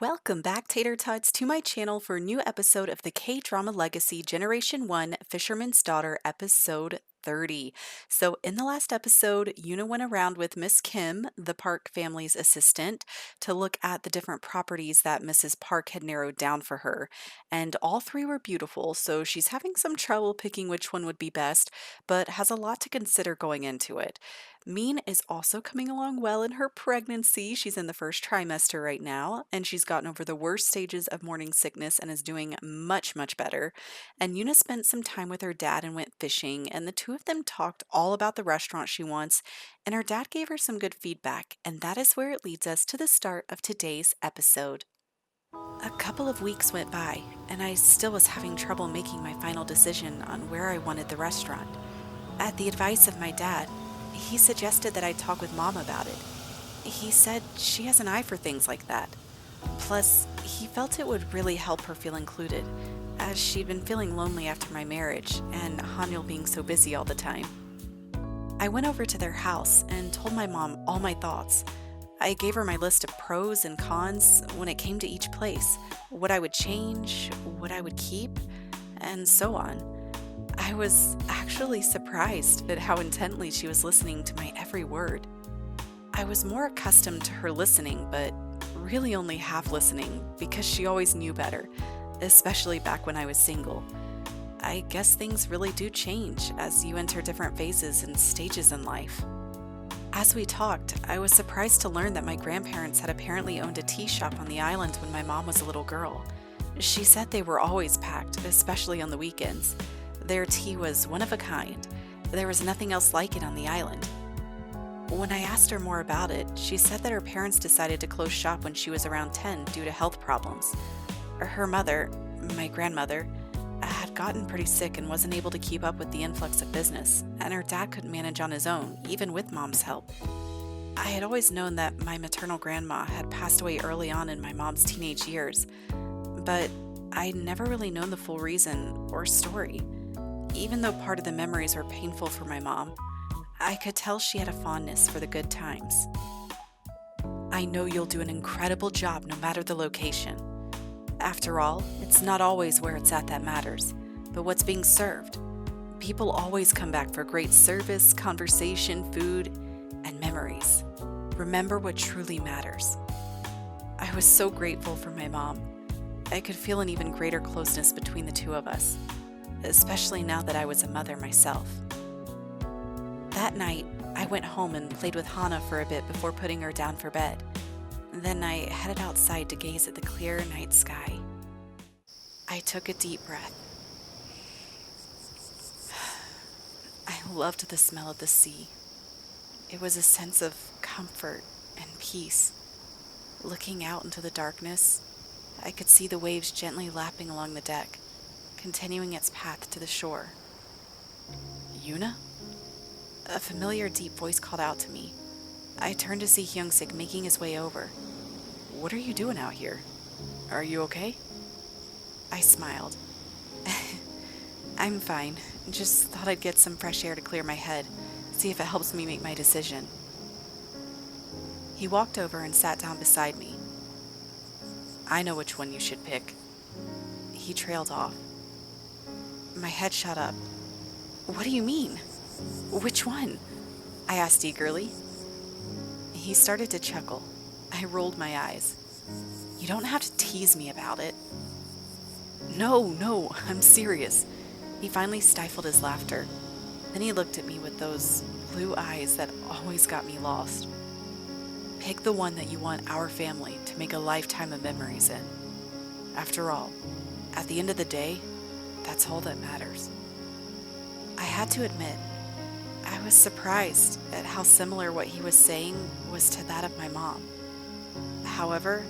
Welcome back, Tater Tots, to my channel for a new episode of the K-Drama Legacy Generation 1 Fisherman's Daughter, episode 30. So, in the last episode, Yuna went around with Miss Kim, the Park family's assistant, to look at the different properties that Mrs. Park had narrowed down for her. And all three were beautiful, so she's having some trouble picking which one would be best, but has a lot to consider going into it. Mean is also coming along well in her pregnancy. She's in the first trimester right now, and she's gotten over the worst stages of morning sickness and is doing much, much better. And Yuna spent some time with her dad and went fishing, and the two of them talked all about the restaurant she wants, and her dad gave her some good feedback, and that is where it leads us to the start of today's episode. A couple of weeks went by, and I still was having trouble making my final decision on where I wanted the restaurant. At the advice of my dad, he suggested that I talk with Mom about it. He said she has an eye for things like that. Plus, he felt it would really help her feel included, as she'd been feeling lonely after my marriage and Hanyul being so busy all the time. I went over to their house and told my mom all my thoughts. I gave her my list of pros and cons when it came to each place, what I would change, what I would keep, and so on. I was actually surprised at how intently she was listening to my every word. I was more accustomed to her listening, but really only half listening because she always knew better, especially back when I was single. I guess things really do change as you enter different phases and stages in life. As we talked, I was surprised to learn that my grandparents had apparently owned a tea shop on the island when my mom was a little girl. She said they were always packed, especially on the weekends. Their tea was one of a kind. There was nothing else like it on the island. When I asked her more about it, she said that her parents decided to close shop when she was around 10 due to health problems. Her mother, my grandmother, had gotten pretty sick and wasn't able to keep up with the influx of business, and her dad couldn't manage on his own, even with Mom's help. I had always known that my maternal grandma had passed away early on in my mom's teenage years, but I'd never really known the full reason or story. Even though part of the memories were painful for my mom, I could tell she had a fondness for the good times. I know you'll do an incredible job no matter the location. After all, it's not always where it's at that matters, but what's being served. People always come back for great service, conversation, food, and memories. Remember what truly matters. I was so grateful for my mom. I could feel an even greater closeness between the two of us, especially now that I was a mother myself. That night, I went home and played with Hana for a bit before putting her down for bed. Then I headed outside to gaze at the clear night sky. I took a deep breath. I loved the smell of the sea. It was a sense of comfort and peace. Looking out into the darkness, I could see the waves gently lapping along the deck, continuing its path to the shore. Yuna? A familiar deep voice called out to me. I turned to see Hyung-sik making his way over. What are you doing out here? Are you okay? I smiled. I'm fine. Just thought I'd get some fresh air to clear my head, see if it helps me make my decision. He walked over and sat down beside me. I know which one you should pick. He trailed off. My head shot up. What do you mean? Which one? I asked eagerly. He started to chuckle. I rolled my eyes. You don't have to tease me about it. No, I'm serious. He finally stifled his laughter. Then he looked at me with those blue eyes that always got me lost. Pick the one that you want our family to make a lifetime of memories in. After all, at the end of the day, that's all that matters. I had to admit, I was surprised at how similar what he was saying was to that of my mom. However,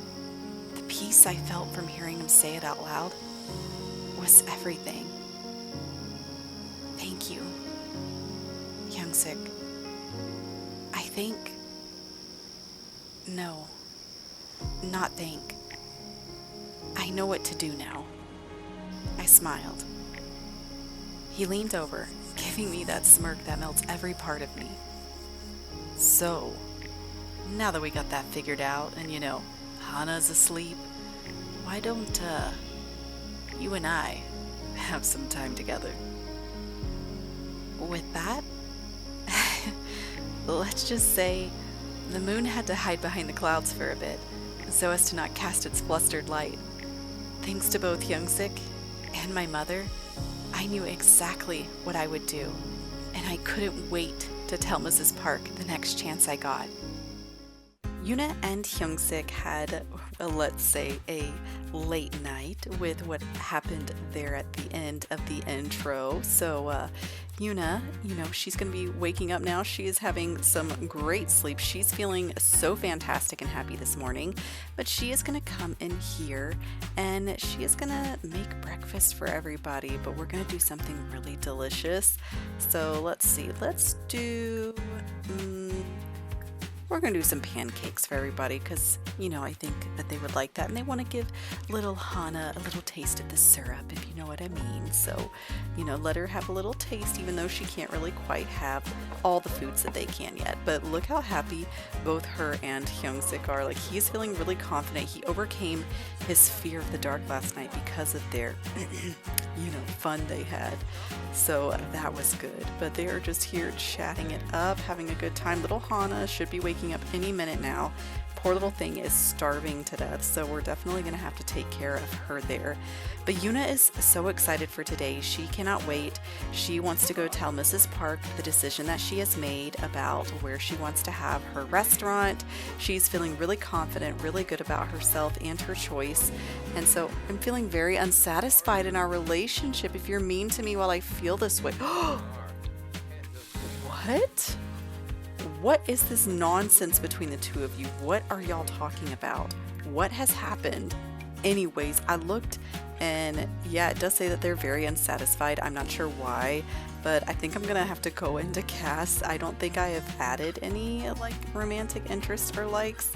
the peace I felt from hearing him say it out loud was everything. Thank you, Hyung-sik. I think... No, not think. I know what to do now. I smiled. He leaned over, giving me that smirk that melts every part of me. So, now that we got that figured out and Hana's asleep, why don't you and I have some time together? With that, let's just say the moon had to hide behind the clouds for a bit so as to not cast its flustered light. Thanks to both Hyung-sik and my mother, I knew exactly what I would do, and I couldn't wait to tell Mrs. Park the next chance I got. Yoona and Hyung-sik had, let's say, a late night with what happened there at the end of the intro. So Yoona, she's going to be waking up now. She is having some great sleep. She's feeling so fantastic and happy this morning. But she is going to come in here and she is going to make breakfast for everybody. But we're going to do something really delicious. So let's see. Let's do... we're going to do some pancakes for everybody because, I think that they would like that. And they want to give little Hana a little taste of the syrup, if you know what I mean. So, let her have a little taste, even though she can't really quite have all the foods that they can yet. But look how happy both her and Hyung-sik are. Like, he's feeling really confident. He overcame his fear of the dark last night because of their, fun they had. So that was good. But they are just here chatting it up, having a good time. Little Hana should be waking up any minute now. Poor little thing is starving to death, so we're definitely going to have to take care of her there. But Yoona is so excited for today. She cannot wait. She wants to go tell Mrs. Park the decision that she has made about where she wants to have her restaurant. She's feeling really confident, really good about herself and her choice. And so I'm feeling very unsatisfied in our relationship if you're mean to me while I feel this way. What? What is this nonsense between the two of you? What are y'all talking about? What has happened? Anyways, I looked and yeah, it does say that they're very unsatisfied. I'm not sure why, but I think I'm gonna have to go into Cass. I don't think I have added any romantic interest or likes.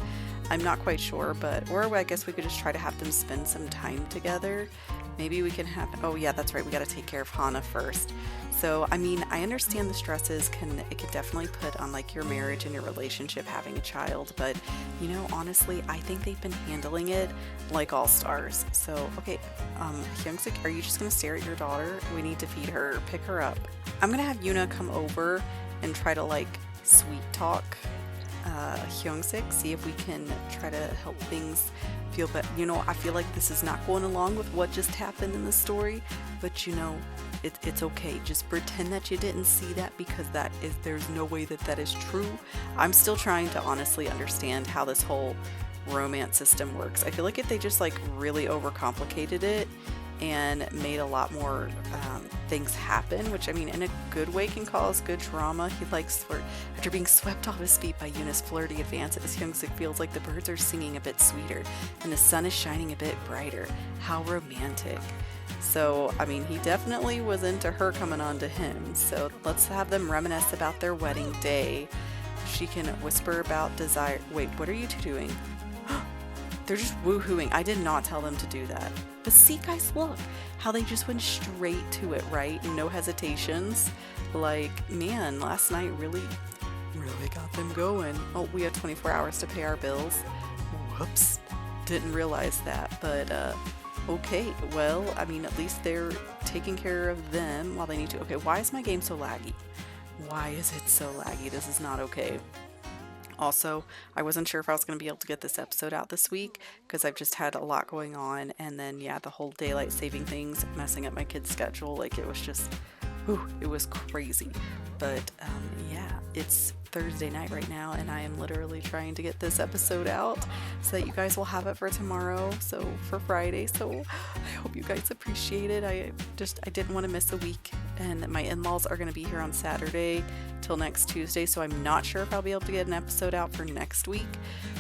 I'm not quite sure, or I guess we could just try to have them spend some time together. Maybe we can have, oh yeah, that's right, we gotta take care of Hana first. So, I understand the stresses it can definitely put on your marriage and your relationship having a child, but honestly, I think they've been handling it like all stars. So, okay, Hyung-sik, are you just gonna stare at your daughter? We need to feed her, pick her up. I'm gonna have Yoona come over and try to sweet talk Hyung-sik, see if we can try to help things feel better. I feel like this is not going along with what just happened in the story, but it's okay. Just pretend that you didn't see that because there's no way that is true. I'm still trying to honestly understand how this whole romance system works. I feel like if they just really overcomplicated it and made a lot more things happen, which in a good way can cause good drama. He likes after being swept off his feet by Yoona's flirty advances, Hyung-sik feels like the birds are singing a bit sweeter and the sun is shining a bit brighter. How romantic. So, he definitely was into her coming on to him. So let's have them reminisce about their wedding day. She can whisper about desire. Wait, what are you two doing? They're just woohooing. I did not tell them to do that. But see, guys, look how they just went straight to it, right? No hesitations. Man, last night really got them going. Oh, we have 24 hours to pay our bills. Whoops. Didn't realize that. But, okay. Well, at least they're taking care of them while they need to. Okay, why is my game so laggy? Why is it so laggy? This is not okay. Also, I wasn't sure if I was going to be able to get this episode out this week because I've just had a lot going on, and then the whole daylight saving things messing up my kids' schedule. It was just, it was crazy. But yeah, it's Thursday night right now, and I am literally trying to get this episode out so that you guys will have it for tomorrow, so for Friday. So I hope you guys appreciate it. I didn't want to miss a week, and my in-laws are going to be here on Saturday till next Tuesday, so I'm not sure if I'll be able to get an episode out for next week,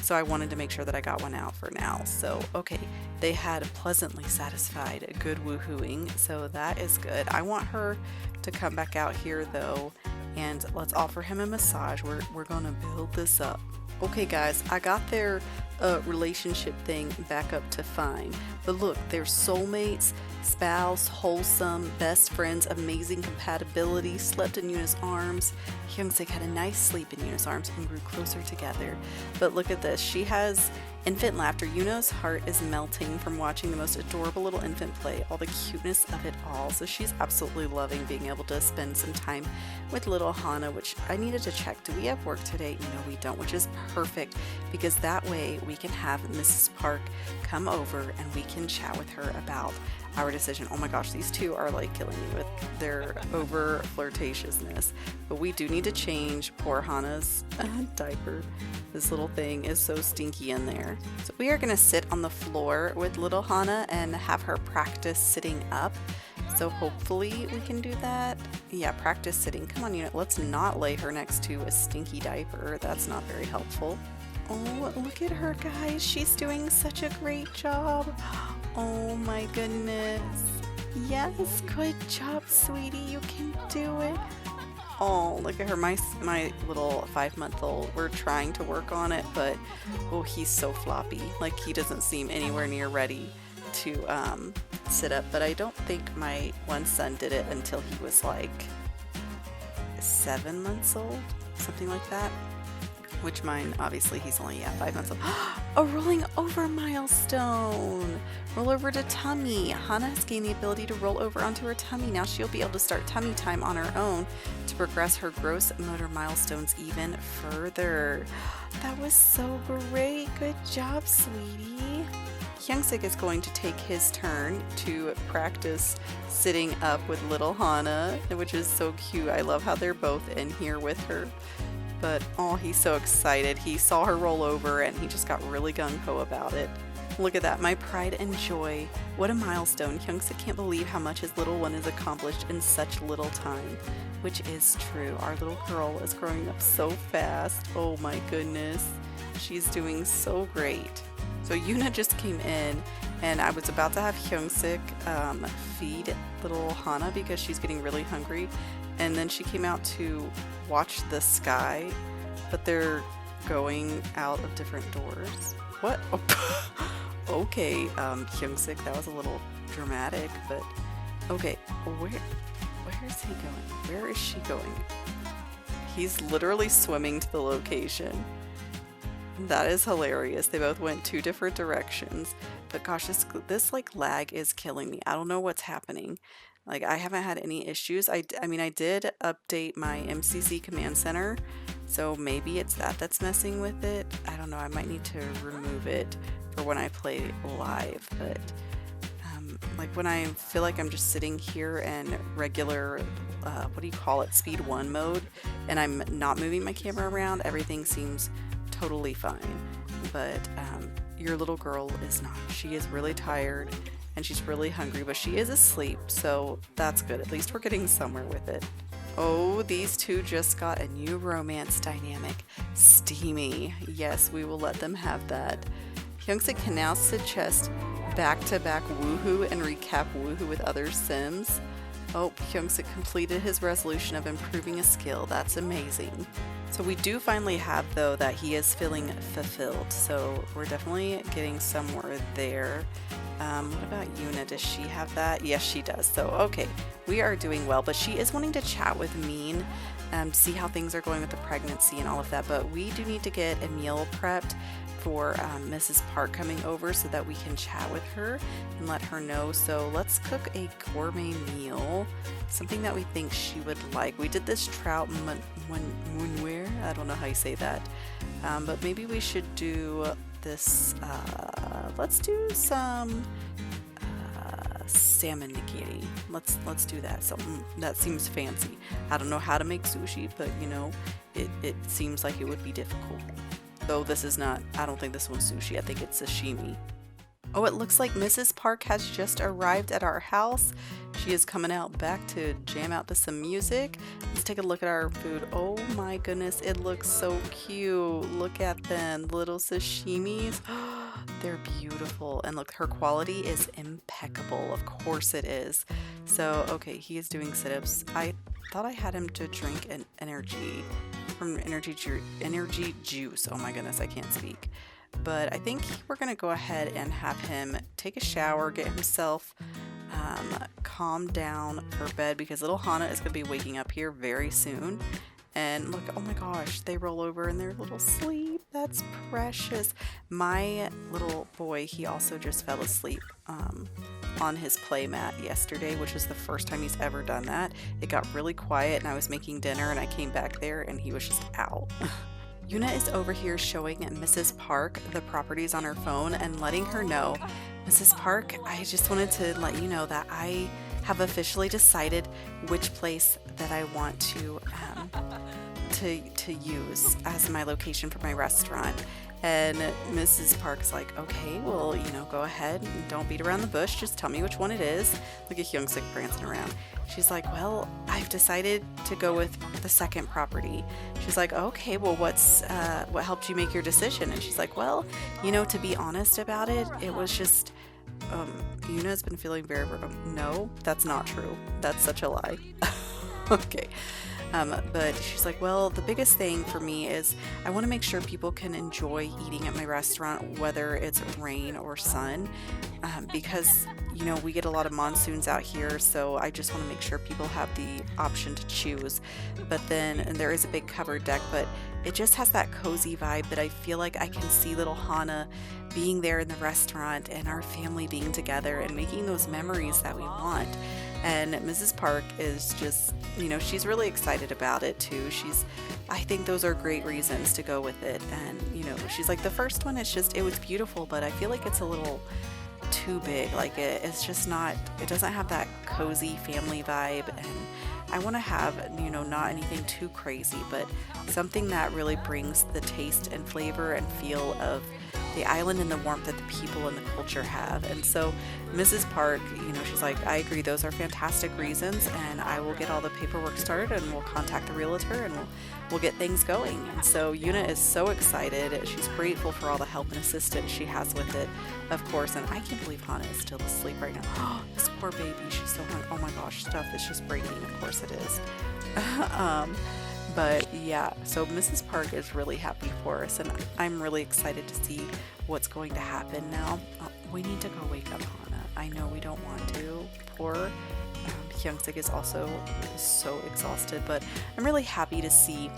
so I wanted to make sure that I got one out for now. So okay, they had pleasantly satisfied, good woohooing, so that is good. I want her to come back out here though, and let's offer him a massage. We're gonna build this up. Okay guys, I got their relationship thing back up to fine, but look, they're soulmates, spouse, wholesome, best friends, amazing compatibility, slept in Yoona's arms. Hyung-sik had a nice sleep in Yoona's arms and grew closer together. But look at this, she has Infant laughter. Yuno's heart is melting from watching the most adorable little infant play, all the cuteness of it all. So she's absolutely loving being able to spend some time with little Hana, which I needed to check. Do we have work today? No, we don't, which is perfect because that way we can have Mrs. Park come over and we can chat with her about our decision. Oh my gosh, these two are like killing me with their over flirtatiousness. But we do need to change poor Hana's diaper. This little thing is so stinky in there. So we are going to sit on the floor with little Hana and have her practice sitting up. So hopefully we can do that. Yeah, practice sitting. Come on, unit. Let's not lay her next to a stinky diaper. That's not very helpful. Oh, look at her, guys. She's doing such a great job. Oh my goodness. Yes, good job, sweetie. You can do it. Oh, look at her. My little 5-month-old. We're trying to work on it, but oh, he's so floppy. Like, he doesn't seem anywhere near ready to sit up. But I don't think my one son did it until he was like 7 months old, something like that. Which mine, obviously, he's only 5 months old. A rolling over milestone. Roll over to tummy. Hana has gained the ability to roll over onto her tummy. Now she'll be able to start tummy time on her own to progress her gross motor milestones even further. That was so great. Good job, sweetie. Hyung-sik is going to take his turn to practice sitting up with little Hana, which is so cute. I love how they're both in here with her. But oh, he's so excited. He saw her roll over and he just got really gung-ho about it. Look at that, my pride and joy. What a milestone. Hyung-sik can't believe how much his little one has accomplished in such little time. Which is true. Our little girl is growing up so fast. Oh my goodness. She's doing so great. So Yoona just came in and I was about to have Hyung-sik feed little Hana because she's getting really hungry. And then she came out to watch the sky, but they're going out of different doors. What? Oh. Okay, Hyung-sik, that was a little dramatic, but okay, where is he going? Where is she going? He's literally swimming to the location. That is hilarious. They both went 2 different directions, but gosh, this like lag is killing me. I don't know what's happening. Like, I haven't had any issues. I mean, I did update my MCC command center, so maybe it's that's messing with it. I don't know. I might need to remove it for when I play live, but like when I feel like I'm just sitting here in regular, what do you call it, speed 1 mode, and I'm not moving my camera around, everything seems totally fine. But your little girl is not. She is really tired. And she's really hungry, but she is asleep, so that's good. At least we're getting somewhere with it. Oh, these two just got a new romance dynamic. Steamy. Yes, we will let them have that. Hyung-sik can now suggest back-to-back woohoo and recap woohoo with other Sims. Oh, Hyung-sik completed his resolution of improving a skill. That's amazing. So we do finally have, though, that he is feeling fulfilled. So we're definitely getting somewhere there. What about Yoona? Does she have that? Yes, she does. So, okay, we are doing well. But she is wanting to chat with Mean, see how things are going with the pregnancy and all of that. But we do need to get a meal prepped for Mrs. Park coming over so that we can chat with her and let her know. So let's cook a gourmet meal, something that we think she would like. We did this trout munwer. I don't know how you say that, but maybe we should do this. Let's do some salmon nigiri. Let's do that. So that seems fancy. I don't know how to make sushi, but you know, it seems like it would be difficult. Though this is not, I don't think this one's sushi. I think it's sashimi. Oh, it looks like Mrs. Park has just arrived at our house. She is coming out back to jam out to some music. Let's take a look at our food. Oh my goodness, it looks so cute. Look at them, little sashimis. They're beautiful. And look, her quality is impeccable. Of course it is. So, okay, he is doing sit-ups. I thought I had him to drink an energy juice. Oh my goodness, I can't speak. But I think we're gonna go ahead and have him take a shower, get himself calm down for bed, because little Hana is gonna be waking up here very soon. And look, oh my gosh, they roll over in their little sleep. That's precious. My little boy, he also just fell asleep on his play mat yesterday, which was the first time he's ever done that. It got really quiet and I was making dinner and I came back there and he was just out. Yoona is over here showing Mrs. Park the properties on her phone and letting her know, Mrs. Park, I just wanted to let you know that I have officially decided which place that I want to use as my location for my restaurant. And Mrs. Park's like, okay, well, go ahead and don't beat around the bush. Just tell me which one it is. Look at Hyung-sik prancing around. She's like, well, I've decided to go with the second property. She's like, okay, well, what helped you make your decision? And she's like, well, to be honest about it, it was just, Yoona's been feeling very, no, that's not true. That's such a lie. Okay. But she's like, well, the biggest thing for me is I want to make sure people can enjoy eating at my restaurant, whether it's rain or sun, because, we get a lot of monsoons out here, so I just want to make sure people have the option to choose. But then, and there is a big covered deck, but it just has that cozy vibe that I feel like I can see little Hana being there in the restaurant and our family being together and making those memories that we want. And Mrs. Park is just, she's really excited about it too. I think those are great reasons to go with it. And, she's like, the first one, it was beautiful, but I feel like it's a little too big. Like it's just not, it doesn't have that cozy family vibe. And I want to have, not anything too crazy, but something that really brings the taste and flavor and feel of the island and the warmth that the people and the culture have. And so Mrs. Park, she's like, I agree, those are fantastic reasons, and I will get all the paperwork started and we'll contact the realtor and we'll get things going. And so Yoona is so excited. She's grateful for all the help and assistance she has with it, of course. And I can't believe Hana is still asleep right now. This poor baby, she's so hungry. Oh my gosh, stuff is just breaking. Of course it is. But yeah, so Mrs. Park is really happy for us, and I'm really excited to see what's going to happen now. We need to go wake up Hana. I know we don't want to. Poor Hyung-sik is also so exhausted, but I'm really happy to see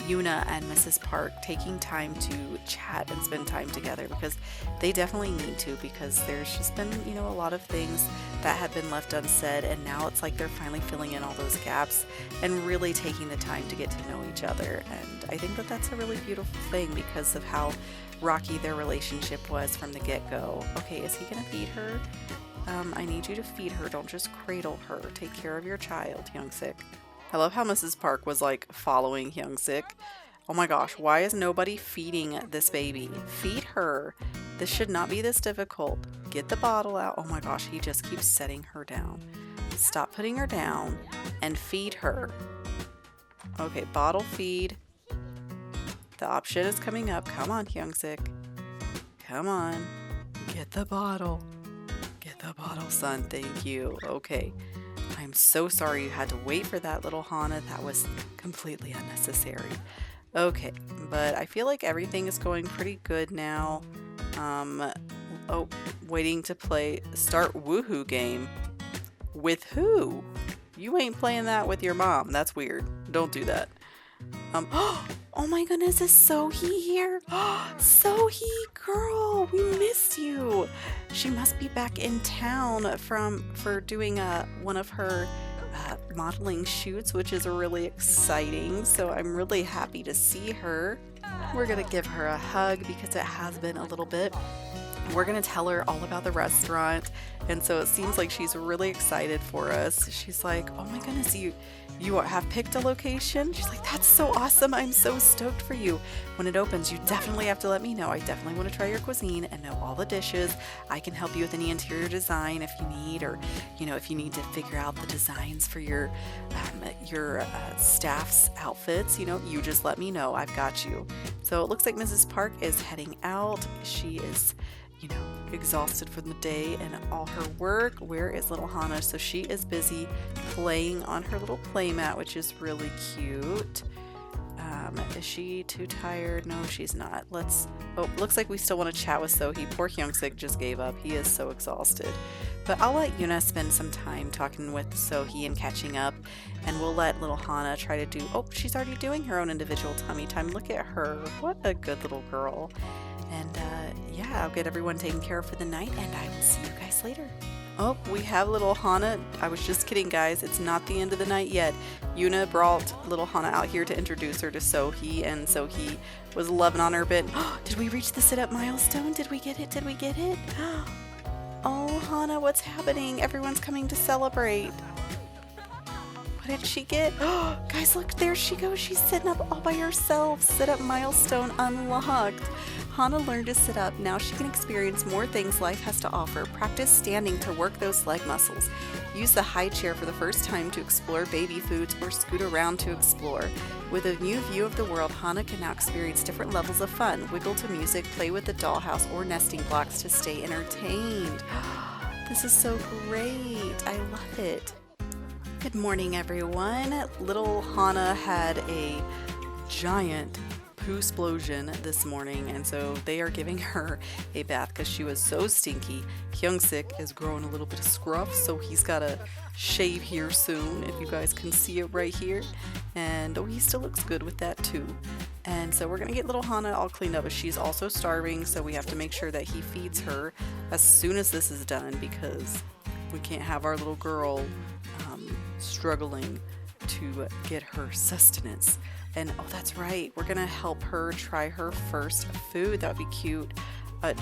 Yoona and Mrs. Park taking time to chat and spend time together, because they definitely need to, because there's just been, a lot of things that have been left unsaid, and now it's like they're finally filling in all those gaps and really taking the time to get to know each other. And I think that that's a really beautiful thing because of how rocky their relationship was from the get-go. Okay, is he gonna feed her? I need you to feed her. Don't just cradle her. Take care of your child, Hyung-sik. I love how Mrs. Park was like following Hyung-sik. Oh my gosh, why is nobody feeding this baby? Feed her. This should not be this difficult. Get the bottle out. Oh my gosh, he just keeps setting her down. Stop putting her down and feed her. Okay, bottle feed. The option is coming up. Come on, Hyung-sik. Come on. Get the bottle. Get the bottle, son. Thank you. Okay. I'm so sorry you had to wait for that, little Hana. That was completely unnecessary. Okay, but I feel like everything is going pretty good now. Waiting to start woohoo game. With who? You ain't playing that with your mom. That's weird. Don't do that. Oh my goodness, is Sohee here? Sohee, girl, we missed you. She must be back in town for doing one of her modeling shoots, which is really exciting. So I'm really happy to see her. We're gonna give her a hug because it has been a little bit. We're gonna tell her all about the restaurant, and so it seems like she's really excited for us. She's like, oh my goodness, you have picked a location? She's like, that's so awesome. I'm so stoked for you. When it opens, you definitely have to let me know. I definitely want to try your cuisine and know all the dishes. I can help you with any interior design if you need, or if you need to figure out the designs for your staff's outfits, you just let me know. I've got you. So it looks like Mrs. Park is heading out. She is exhausted from the day and all her work. Where is little Hana? So she is busy playing on her little play mat, which is really cute. Is she too tired? No, she's not. Looks like we still want to chat with Sohee. Poor Hyung-sik just gave up. He is so exhausted. But I'll let Yoona spend some time talking with Sohee and catching up. and we'll let little Hana try to do, oh, she's already doing her own individual tummy time. Look at her. What a good little girl. And yeah, I'll get everyone taken care of for the night, and I will see you guys later. Oh, we have little Hana. I was just kidding, guys. It's not the end of the night yet. Yoona brought little Hana out here to introduce her to Sohee, and Sohee was loving on her a bit. Did we reach the sit-up milestone? Did we get it? Did we get it? Oh, Hana, what's happening? Everyone's coming to celebrate. What did she get? Guys, look, there she goes. She's sitting up all by herself. Sit-up milestone unlocked. Hana learned to sit up. Now she can experience more things life has to offer. Practice standing to work those leg muscles. Use the high chair for the first time to explore baby foods or scoot around to explore. With a new view of the world, Hana can now experience different levels of fun. Wiggle to music, play with the dollhouse or nesting blocks to stay entertained. This is so great. I love it. Good morning, everyone. Little Hana had a giant poo-splosion this morning, and so they are giving her a bath because she was so stinky. Hyung-sik is growing a little bit of scruff, so he's got to shave here soon, if you guys can see it right here. And oh, he still looks good with that too. And so we're gonna get little Hana all cleaned up, but she's also starving, so we have to make sure that he feeds her as soon as this is done, because we can't have our little girl struggling to get her sustenance. And oh, that's right, we're gonna help her try her first food. That would be cute.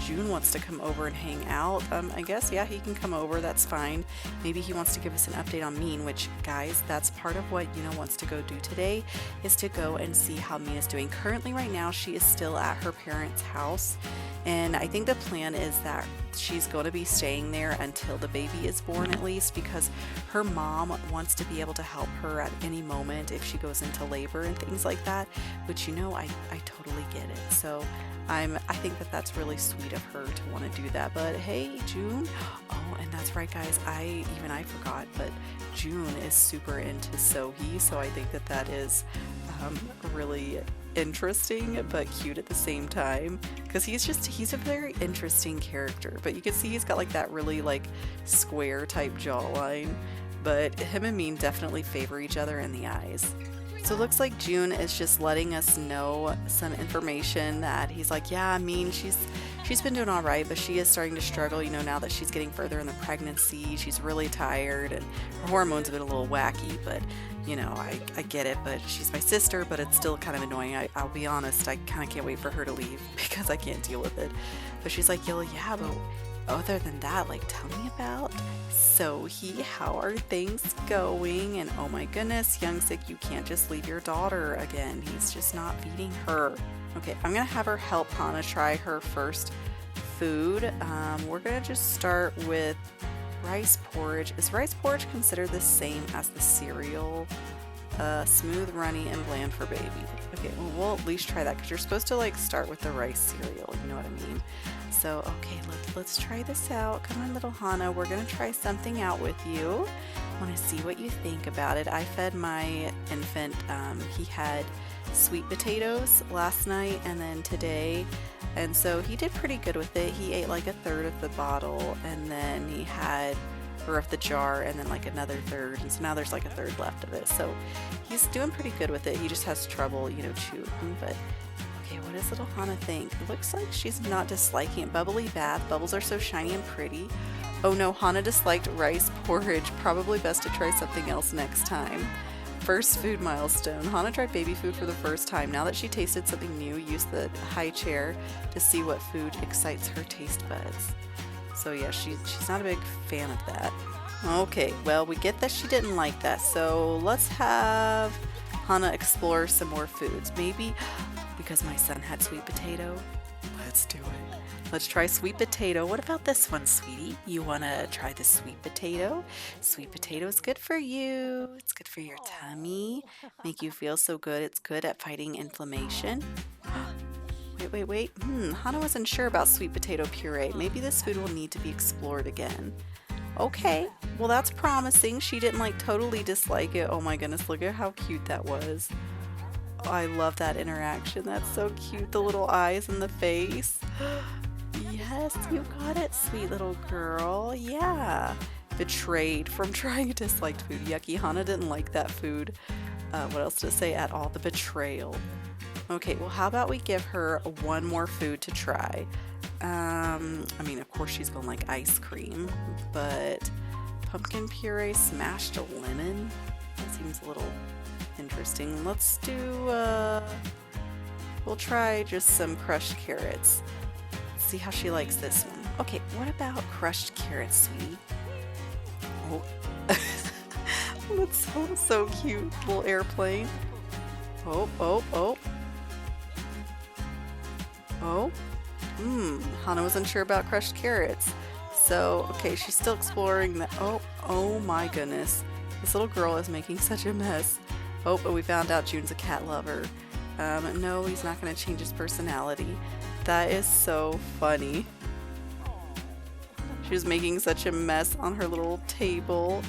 June wants to come over and hang out. I guess, yeah, he can come over, that's fine. Maybe he wants to give us an update on Mean, which, guys, that's part of what Yoona wants to go do today, is to go and see how Mean is doing. Currently, right now, she is still at her parents' house, and I think the plan is that she's going to be staying there until the baby is born, at least, because her mom wants to be able to help her at any moment if she goes into labor and things like that, which, you know, I totally get it. So I think that that's really sweet of her to want to do that. But hey, June, oh, and that's right, guys, I forgot, but June is super into Sohee, so I think that that is really interesting but cute at the same time, because he's a very interesting character. But you can see he's got like that really like square type jawline, but him and Mean definitely favor each other in the eyes. So it looks like June is just letting us know some information that he's like, yeah, Mean, she's been doing all right, but she is starting to struggle, you know, now that she's getting further in the pregnancy. She's really tired and her hormones have been a little wacky, but you know, I get it, but she's my sister, but it's still kind of annoying. I'll be honest, I kind of can't wait for her to leave because I can't deal with it. But she's like, yeah, but other than that, like, tell me about Sohee. How are things going? And oh my goodness, Hyung-sik, you can't just leave your daughter again. He's just not feeding her. Okay, I'm gonna have her help Hana try her first food. We're gonna just start with rice porridge. Is rice porridge considered the same as the cereal? Smooth, runny, and bland for baby. Okay, well, we'll at least try that because you're supposed to like start with the rice cereal, you know what I mean? So, okay, let's try this out. Come on, little Hana, we're gonna try something out with you. I want to see what you think about it. I fed my infant, he had sweet potatoes last night and then today, and so he did pretty good with it. He ate like a third of the bottle, and then he had, or of the jar, and then like another third, and so now there's like a third left of it. So he's doing pretty good with it. He just has trouble, you know, chewing. But okay, what does little Hana think? It looks like she's not disliking it. Bubbly bath. Bubbles are so shiny and pretty. Oh no, Hana disliked rice porridge. Probably best to try something else next time. First food milestone. Hana tried baby food for the first time. Now that she tasted something new, use the high chair to see what food excites her taste buds. So yeah, she's not a big fan of that. Okay, well, we get that she didn't like that, so let's have Hana explore some more foods. Maybe because my son had sweet potato, let's do it. Let's try sweet potato. What about this one, sweetie? You want to try the sweet potato? Sweet potato is good for you. It's good for your tummy. Make you feel so good. It's good at fighting inflammation. Wait. Hana wasn't sure about sweet potato puree. Maybe this food will need to be explored again. Okay, well, that's promising. She didn't like totally dislike it. Oh my goodness, look at how cute that was. Oh, I love that interaction. That's so cute. The little eyes and the face. Yes, you got it, sweet little girl. Yeah. betrayed from trying a disliked food. Yucky, Hana didn't like that food. What else to say at all? The betrayal. Okay, well, how about we give her one more food to try? I mean, of course she's gonna like ice cream, but pumpkin puree smashed lemon? That seems a little interesting. Let's do, we'll try just some crushed carrots. Let's see how she likes this one. Okay, what about crushed carrots, sweetie? Oh, that's so cute. Little airplane. Oh, oh, oh. Oh. Hana was unsure about crushed carrots. So, okay, she's still exploring that. Oh my goodness. This little girl is making such a mess. Oh, but we found out June's a cat lover. No, he's not going to change his personality. That is so funny. She was making such a mess on her little table.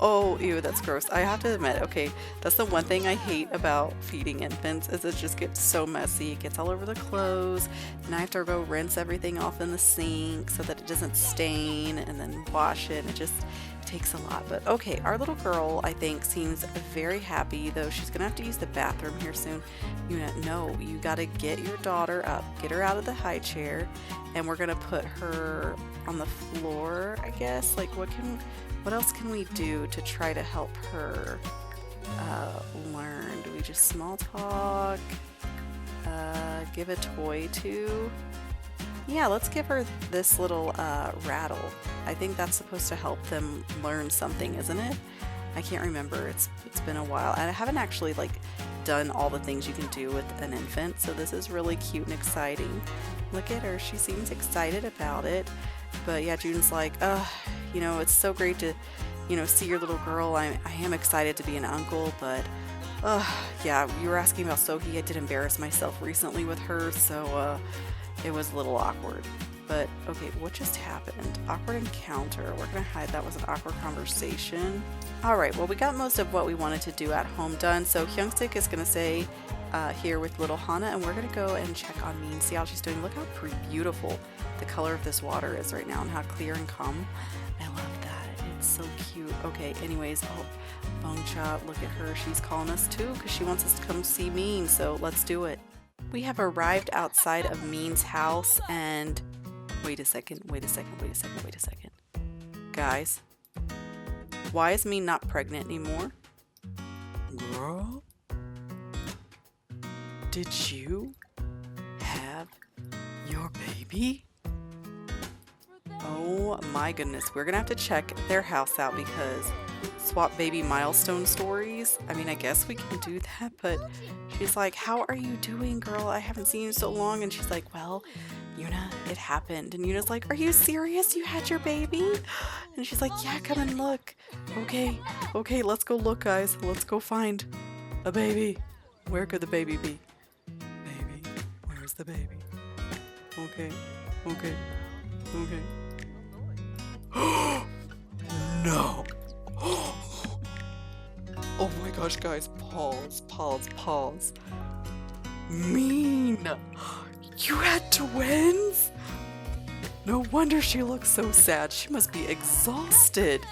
Oh, ew, that's gross. I have to admit, okay, that's the one thing I hate about feeding infants is it just gets so messy. It gets all over the clothes, and I have to go rinse everything off in the sink so that it doesn't stain and then wash it. It just takes a lot. But okay, our little girl, I think, seems very happy, though she's gonna have to use the bathroom here soon. No, you gotta get your daughter up, get her out of the high chair, and we're gonna put her on the floor, I guess. Like, what else can we do to try to help her learn? Do we just small talk? Give a toy to? Yeah, let's give her this little rattle. I think that's supposed to help them learn something, isn't it? I can't remember. It's been a while. I haven't actually like done all the things you can do with an infant, so this is really cute and exciting. Look at her. She seems excited about it. But yeah, June's like, it's so great to, see your little girl. I am excited to be an uncle, but, yeah, you were asking about Sohee. I did embarrass myself recently with her, so, it was a little awkward. But, okay, what just happened? Awkward encounter. We're going to hide that was an awkward conversation. All right, well, we got most of what we wanted to do at home done. So Hyung-sik is going to stay here with little Hana, and we're going to go and check on Min, see how she's doing. Look how pretty beautiful the color of this water is right now and how clear and calm. I love that. It's so cute. Okay, anyways, Bongcha, look at her. She's calling us too because she wants us to come see Min, so let's do it. We have arrived outside of Min's house, and wait a second. Guys, why is Min not pregnant anymore? Girl, did you have your baby? Oh my goodness, we're gonna have to check their house out because swap baby milestone stories. I mean, I guess we can do that, but she's like, how are you doing, girl? I haven't seen you so long. And she's like, well, Yoona, it happened. And Yuna's like, are you serious? You had your baby? And she's like, yeah, come and look. Okay, let's go look, guys. Let's go find a baby. Where could the baby be? Baby, where's the baby? Okay. No. Oh my gosh, guys, pause. Min, you had twins? No wonder she looks so sad. She must be exhausted.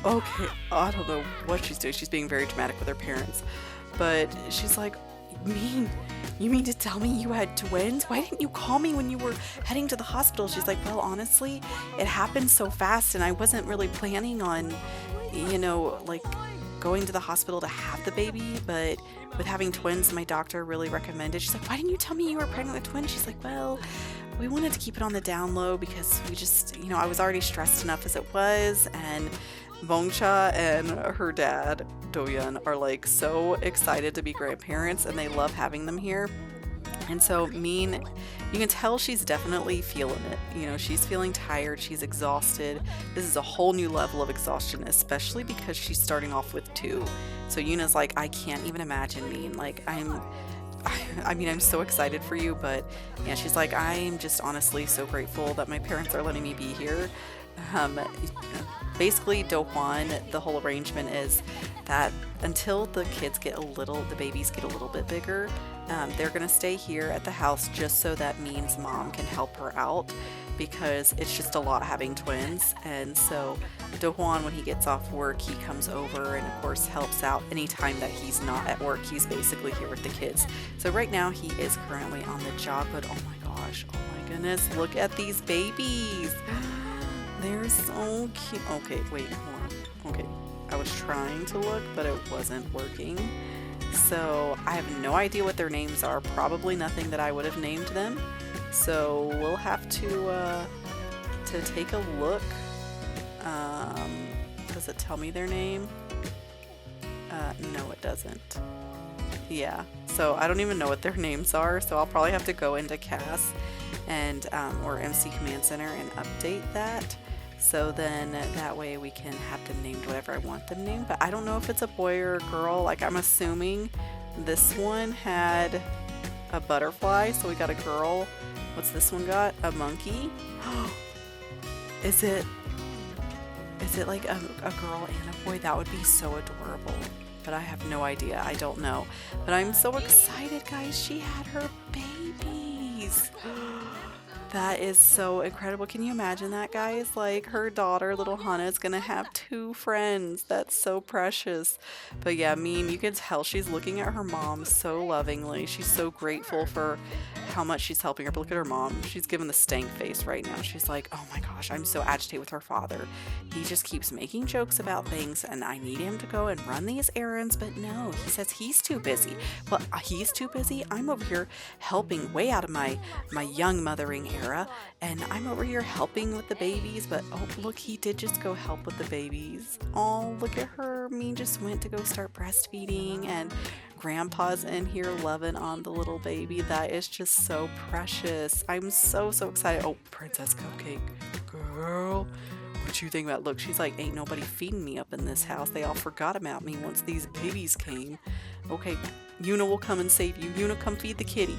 Okay, I don't know what she's doing. She's being very dramatic with her parents. But she's like, Min, you mean to tell me you had twins? Why didn't you call me when you were heading to the hospital? She's like, well, honestly, it happened so fast and I wasn't really planning on, like going to the hospital to have the baby, but with having twins, my doctor really recommended. She's like, why didn't you tell me you were pregnant with twins? She's like, well, we wanted to keep it on the down low because we just, I was already stressed enough as it was, and Bongcha and her dad, Doyeon, are like so excited to be grandparents and they love having them here. And so Min, you can tell she's definitely feeling it. She's feeling tired. She's exhausted. This is a whole new level of exhaustion, especially because she's starting off with 2. So Yuna's like, I can't even imagine Min. Like, I'm so excited for you, but yeah, she's like, I'm just honestly so grateful that my parents are letting me be here. Basically, Dohwan, the whole arrangement is that until the babies get a little bit bigger, they're going to stay here at the house just so that Min's mom can help her out because it's just a lot having twins. And so Dohwan, when he gets off work, he comes over and of course helps out anytime that he's not at work. He's basically here with the kids. So right now he is currently on the job, but oh my gosh, oh my goodness, look at these babies. They're so cute. Okay, wait, hold on. Okay, I was trying to look, but it wasn't working. So I have no idea what their names are. Probably nothing that I would have named them. So we'll have to take a look. Does it tell me their name? No, it doesn't. Yeah, so I don't even know what their names are. So I'll probably have to go into CAS and or MC Command Center and update that. So then that way we can have them named whatever I want them named. But I don't know if it's a boy or a girl. Like, I'm assuming this one had a butterfly, so we got a girl. What's this one got? A monkey? Is it like a girl and a boy? That would be so adorable. But I have no idea. I don't know. But I'm so excited, guys. She had her babies. That is so incredible. Can you imagine that, guys? Like, her daughter, little Hana, is gonna have 2 friends. That's so precious. But yeah, you can tell she's looking at her mom so lovingly. She's so grateful for how much she's helping her. But look at her mom. She's giving the stank face right now. She's like, oh my gosh, I'm so agitated with her father. He just keeps making jokes about things, and I need him to go and run these errands. But no, he says he's too busy. Well, he's too busy. I'm over here helping way out of my young mothering era, and I'm over here helping with the babies. But oh, look, he did just go help with the babies. Oh, look at her. Just went to go start breastfeeding, and Grandpa's in here loving on the little baby. That is just so precious. I'm so excited. Oh, Princess Cupcake, girl, what you think about? Look, she's like, ain't nobody feeding me up in this house. They all forgot about me once these babies came. Okay, Yoona will come and save you. Yoona, come feed the kitty.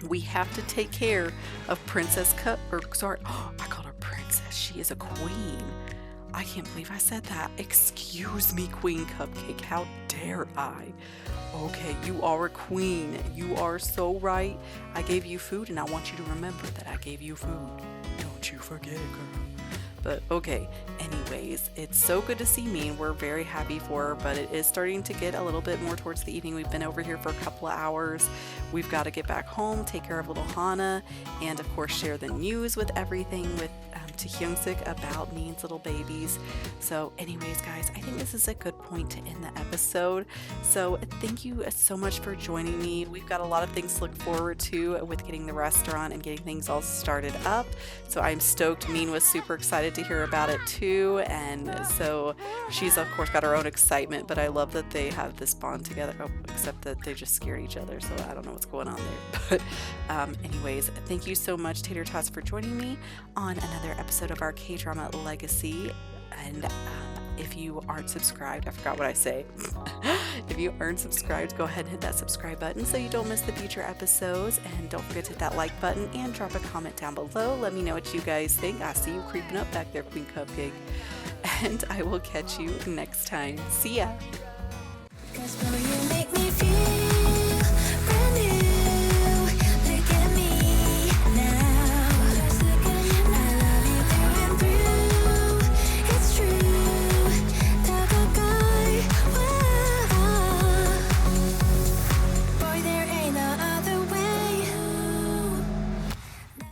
We have to take care of Princess I called her Princess. She is a queen. I can't believe I said that. Excuse me, Queen Cupcake. How dare I? Okay, you are a queen. You are so right. I gave you food, and I want you to remember that I gave you food. Don't you forget it, girl. But okay, anyways, it's so good to see Mean. We're very happy for her, but it is starting to get a little bit more towards the evening. We've been over here for a couple of hours. We've got to get back home, take care of little Hana, and of course share the news with everything to Hyung-sik about Mean's little babies. So anyways, guys, I think this is a good point to end the episode. So thank you so much for joining me. We've got a lot of things to look forward to with getting the restaurant and getting things all started up. So I'm stoked. Mean was super excited to hear about it too, and so she's of course got her own excitement, but I love that they have this bond together. Oh, except that they just scared each other, so I don't know what's going on there. But anyways, thank you so much, Tater Tots, for joining me on another episode of our K-drama legacy. And if you aren't subscribed, I forgot what I say. If you aren't subscribed, go ahead and hit that subscribe button so you don't miss the future episodes. And don't forget to hit that like button and drop a comment down below. Let me know what you guys think. I see you creeping up back there, Queen Cupcake. And I will catch you next time. See ya! 'Cause boy, you make me feel